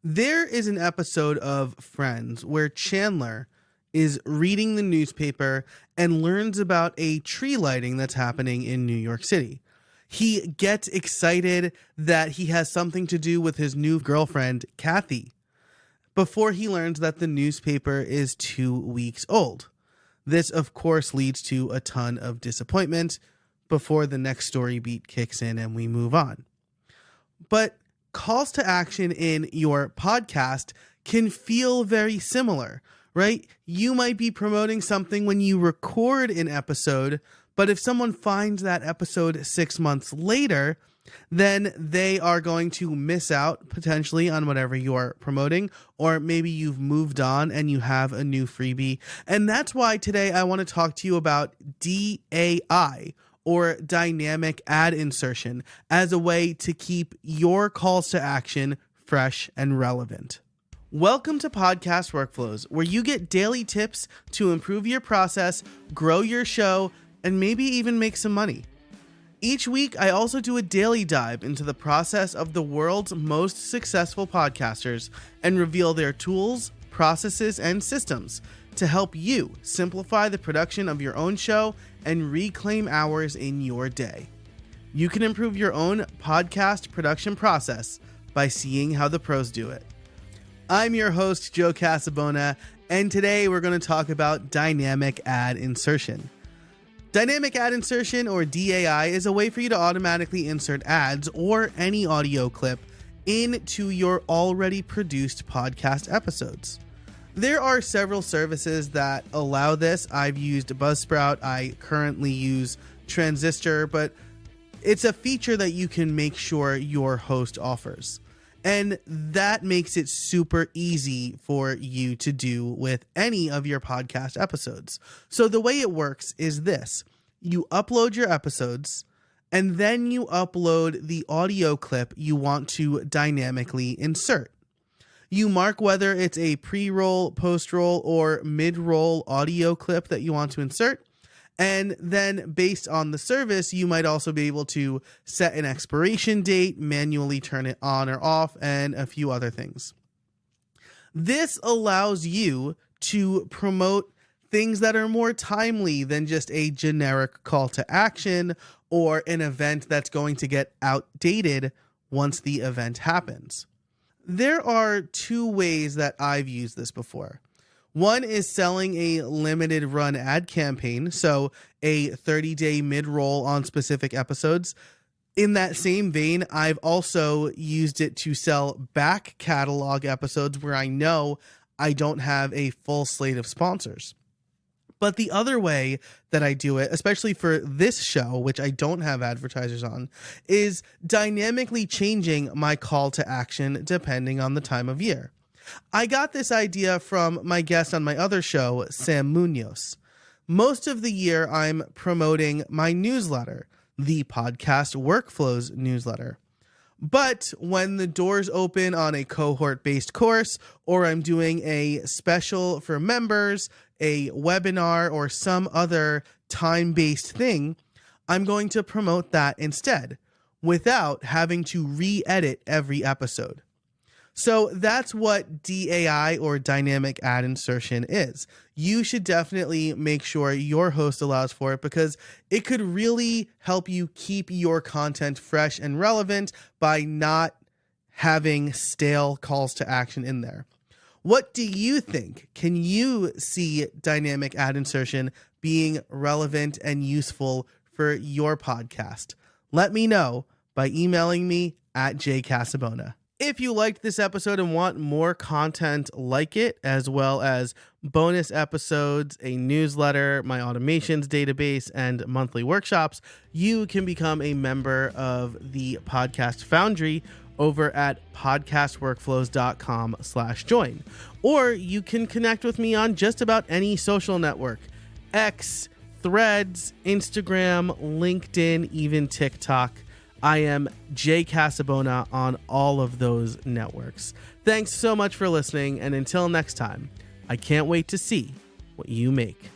There is an episode of Friends where Chandler is reading the newspaper and learns about a tree lighting that's happening in New York City. He gets excited that he has something to do with his new girlfriend, Kathy, before he learns that the newspaper is 2 weeks old. This, of course, leads to a ton of disappointment before the next story beat kicks in and we move on. But calls to action in your podcast can feel very similar, right? You might be promoting something when you record an episode, but if someone finds that episode 6 months later, then they are going to miss out potentially on whatever you're promoting, or maybe you've moved on and you have a new freebie. And that's why today I want to talk to you about DAI, or dynamic ad insertion, as a way to keep your calls to action fresh and relevant. Welcome to Podcast Workflows, where you get daily tips to improve your process, grow your show, and maybe even make some money. Each week, I also do a daily dive into the process of the world's most successful podcasters and reveal their tools, processes, and systems to help you simplify the production of your own show and reclaim hours in your day. You can improve your own podcast production process by seeing how the pros do it. I'm your host, Joe Casabona, and today we're going to talk about dynamic ad insertion. Dynamic ad insertion, or DAI, is a way for you to automatically insert ads or any audio clip into your already produced podcast episodes. There are several services that allow this. I've used Buzzsprout. I currently use Transistor, but it's a feature that you can make sure your host offers. And that makes it super easy for you to do with any of your podcast episodes. So the way it works is this. You upload your episodes, and then you upload the audio clip you want to dynamically insert. You mark whether it's a pre-roll, post-roll, or mid-roll audio clip that you want to insert. And then based on the service, you might also be able to set an expiration date, manually turn it on or off, and a few other things. This allows you to promote things that are more timely than just a generic call to action or an event that's going to get outdated once the event happens. There are two ways that I've used this before. One is selling a limited run ad campaign, so a 30-day mid-roll on specific episodes. In that same vein, I've also used it to sell back catalog episodes where I know I don't have a full slate of sponsors. But the other way that I do it, especially for this show, which I don't have advertisers on, is dynamically changing my call to action depending on the time of year. I got this idea from my guest on my other show, Sam Munoz. Most of the year, I'm promoting my newsletter, the Podcast Workflows newsletter. But when the doors open on a cohort-based course, or I'm doing a special for members, a webinar, or some other time-based thing, I'm going to promote that instead, without having to re-edit every episode. So that's what DAI, or dynamic ad insertion, is. You should definitely make sure your host allows for it, because it could really help you keep your content fresh and relevant by not having stale calls to action in there. What do you think? Can you see dynamic ad insertion being relevant and useful for your podcast? Let me know by emailing me at jcasabona. If you liked this episode and want more content like it, as well as bonus episodes, a newsletter, my automations database, and monthly workshops, you can become a member of the Podcast Foundry over at podcastworkflows.com/join. Or you can connect with me on just about any social network: X, Threads, Instagram, LinkedIn, even TikTok. I am Jay Casabona on all of those networks. Thanks so much for listening, and until next time, I can't wait to see what you make.